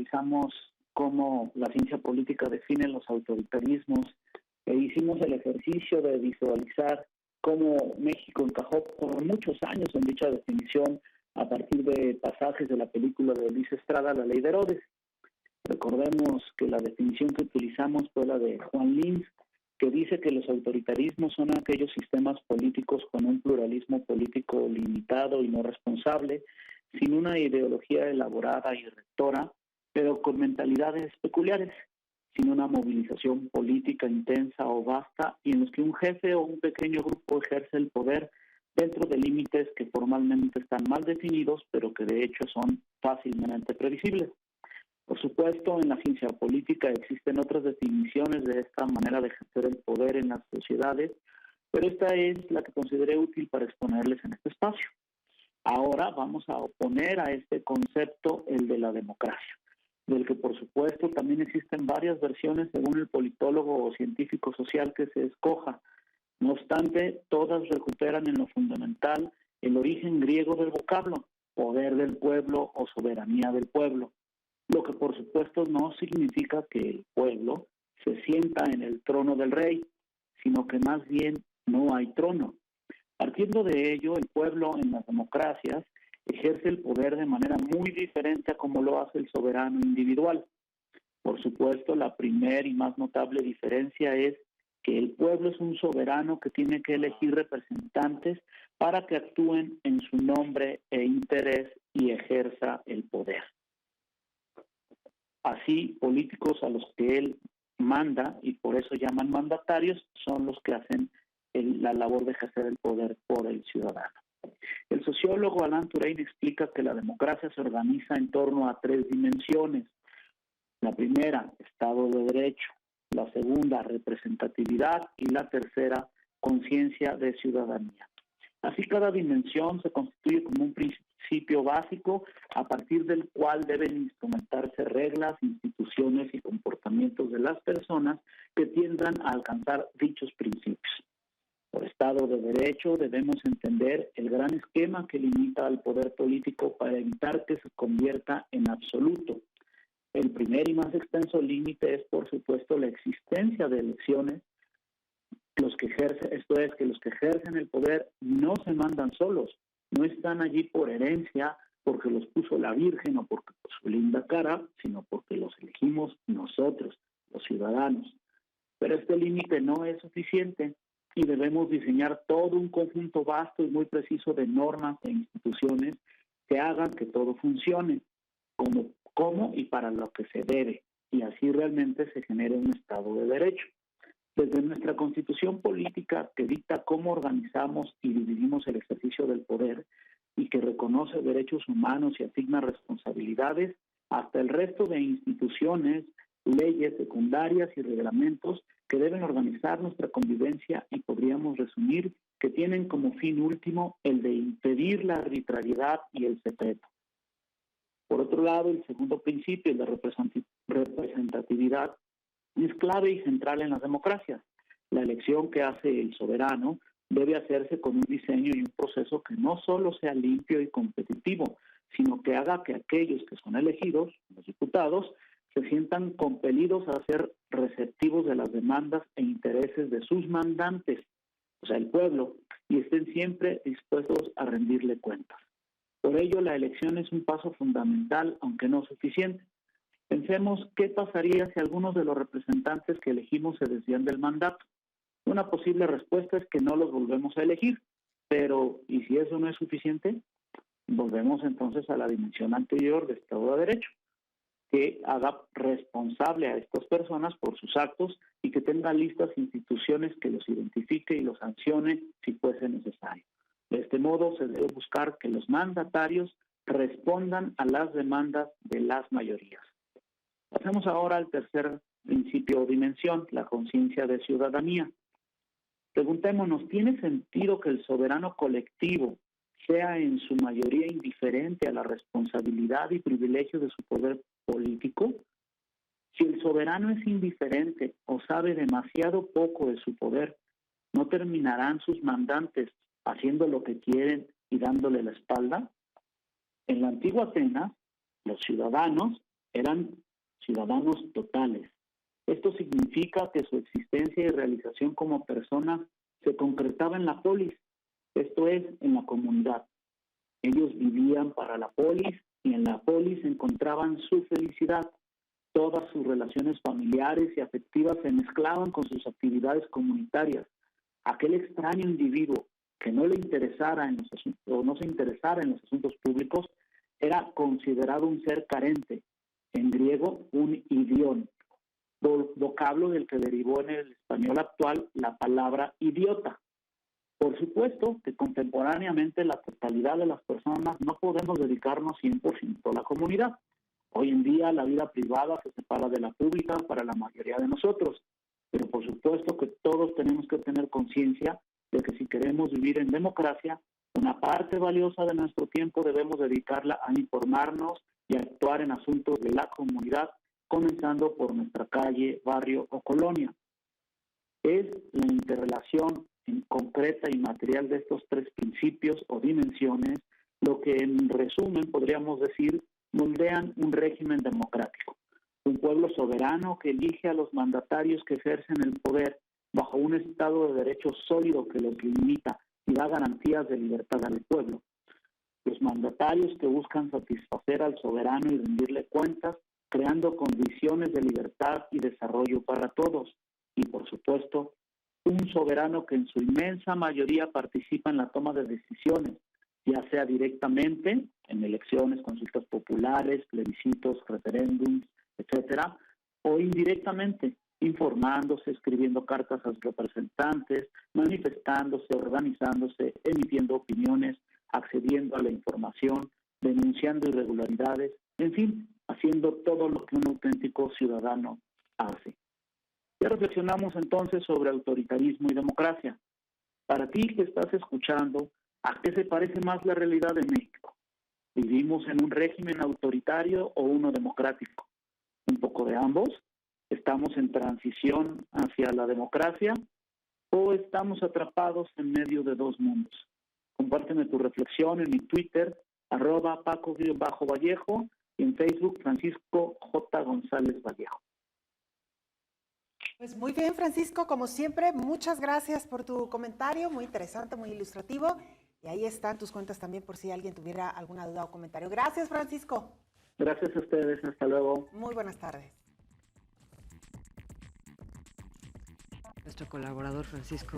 analizamos cómo la ciencia política define los autoritarismos e hicimos el ejercicio de visualizar cómo México encajó por muchos años en dicha definición a partir de pasajes de la película de Luis Estrada, La Ley de Herodes. Recordemos que la definición que utilizamos fue la de Juan Linz, que dice que los autoritarismos son aquellos sistemas políticos con un pluralismo político limitado y no responsable, sin una ideología elaborada y rectora, pero con mentalidades peculiares, sin una movilización política intensa o vasta, y en los que un jefe o un pequeño grupo ejerce el poder dentro de límites que formalmente están mal definidos, pero que de hecho son fácilmente previsibles. Por supuesto, en la ciencia política existen otras definiciones de esta manera de ejercer el poder en las sociedades, pero esta es la que consideré útil para exponerles en este espacio. Ahora vamos a oponer a este concepto el de la democracia, del que por supuesto también existen varias versiones según el politólogo o científico social que se escoja. No obstante, todas recuperan en lo fundamental el origen griego del vocablo, poder del pueblo o soberanía del pueblo, lo que por supuesto no significa que el pueblo se sienta en el trono del rey, sino que más bien no hay trono. Partiendo de ello, el pueblo en las democracias ejerce el poder de manera muy diferente a como lo hace el soberano individual. Por supuesto, la primera y más notable diferencia es que el pueblo es un soberano que tiene que elegir representantes para que actúen en su nombre e interés y ejerza el poder. Así, políticos a los que él manda, y por eso llaman mandatarios, son los que hacen la labor de ejercer el poder por el ciudadano. El sociólogo Alan Turing explica que la democracia se organiza en torno a tres dimensiones. La primera, Estado de Derecho; la segunda, representatividad; y la tercera, conciencia de ciudadanía. Así, cada dimensión se constituye como un principio básico a partir del cual deben instrumentarse reglas, instituciones y comportamientos de las personas que tiendan a alcanzar dichos principios. Por Estado de Derecho debemos entender el gran esquema que limita al poder político para evitar que se convierta en absoluto. El primer y más extenso límite es, por supuesto, la existencia de elecciones. Esto es, que los que ejercen el poder no se mandan solos, no están allí por herencia, porque los puso la Virgen o porque por su linda cara, sino porque los elegimos nosotros, los ciudadanos. Pero este límite no es suficiente y debemos diseñar todo un conjunto vasto y muy preciso de normas e instituciones que hagan que todo funcione, como y para lo que se debe, y así realmente se genere un Estado de Derecho. Desde nuestra Constitución política, que dicta cómo organizamos y dividimos el ejercicio del poder y que reconoce derechos humanos y asigna responsabilidades, hasta el resto de instituciones, leyes secundarias y reglamentos que deben organizar nuestra convivencia, y podríamos resumir que tienen como fin último el de impedir la arbitrariedad y el secreto. Por otro lado, el segundo principio, la representatividad, es clave y central en las democracias. La elección que hace el soberano debe hacerse con un diseño y un proceso que no solo sea limpio y competitivo, sino que haga que aquellos que son elegidos, los diputados, se sientan compelidos a ser receptivos de las demandas e intereses de sus mandantes, o sea, el pueblo, y estén siempre dispuestos a rendirle cuentas. Por ello, la elección es un paso fundamental, aunque no suficiente. Pensemos qué pasaría si algunos de los representantes que elegimos se desvían del mandato. Una posible respuesta es que no los volvemos a elegir, pero ¿y si eso no es suficiente? Volvemos entonces a la dimensión anterior de Estado de Derecho, que haga responsable a estas personas por sus actos y que tenga listas instituciones que los identifique y los sancione si fuese necesario. De este modo se debe buscar que los mandatarios respondan a las demandas de las mayorías. Pasemos ahora al tercer principio o dimensión, la conciencia de ciudadanía. Preguntémonos, ¿tiene sentido que el soberano colectivo sea en su mayoría indiferente a la responsabilidad y privilegio de su poder político? Si el soberano es indiferente o sabe demasiado poco de su poder, ¿no terminarán sus mandantes haciendo lo que quieren y dándole la espalda? En la antigua Atenas, los ciudadanos eran ciudadanos totales. Esto significa que su existencia y realización como personas se concretaba en la polis, esto es, en la comunidad. Ellos vivían para la polis y en la polis encontraban su felicidad. Todas sus relaciones familiares y afectivas se mezclaban con sus actividades comunitarias. Aquel extraño individuo que no le interesara en los asuntos, o no se interesara en los asuntos públicos era considerado un ser carente, en griego un idión, vocablo del que derivó en el español actual la palabra idiota. Por supuesto que contemporáneamente la totalidad de las personas no podemos dedicarnos 100% a la comunidad. Hoy en día la vida privada se separa de la pública para la mayoría de nosotros, pero por supuesto que todos tenemos que tener conciencia de que si queremos vivir en democracia, una parte valiosa de nuestro tiempo debemos dedicarla a informarnos y a actuar en asuntos de la comunidad, comenzando por nuestra calle, barrio o colonia. Es la interrelación concreta y material de estos tres principios o dimensiones lo que en resumen podríamos decir moldean un régimen democrático. Un pueblo soberano que elige a los mandatarios que ejercen el poder bajo un Estado de Derecho sólido que los limita y da garantías de libertad al pueblo. Los mandatarios que buscan satisfacer al soberano y rendirle cuentas, creando condiciones de libertad y desarrollo para todos. Y por supuesto, un soberano que en su inmensa mayoría participa en la toma de decisiones, ya sea directamente en elecciones, consultas populares, plebiscitos, referéndums, etcétera, o indirectamente, informándose, escribiendo cartas a sus representantes, manifestándose, organizándose, emitiendo opiniones, accediendo a la información, denunciando irregularidades, en fin, haciendo todo lo que un auténtico ciudadano hace. Ya reflexionamos entonces sobre autoritarismo y democracia. Para ti que estás escuchando, ¿a qué se parece más la realidad de México? ¿Vivimos en un régimen autoritario o uno democrático? ¿Un poco de ambos? ¿Estamos en transición hacia la democracia o estamos atrapados en medio de dos mundos? Compárteme tu reflexión en mi Twitter, @Paco_Vallejo, y en Facebook, Francisco J. González Vallejo. Pues muy bien, Francisco, como siempre, muchas gracias por tu comentario, muy interesante, muy ilustrativo. Y ahí están tus cuentas también por si alguien tuviera alguna duda o comentario. Gracias, Francisco. Gracias a ustedes, hasta luego. Muy buenas tardes. Nuestro colaborador Francisco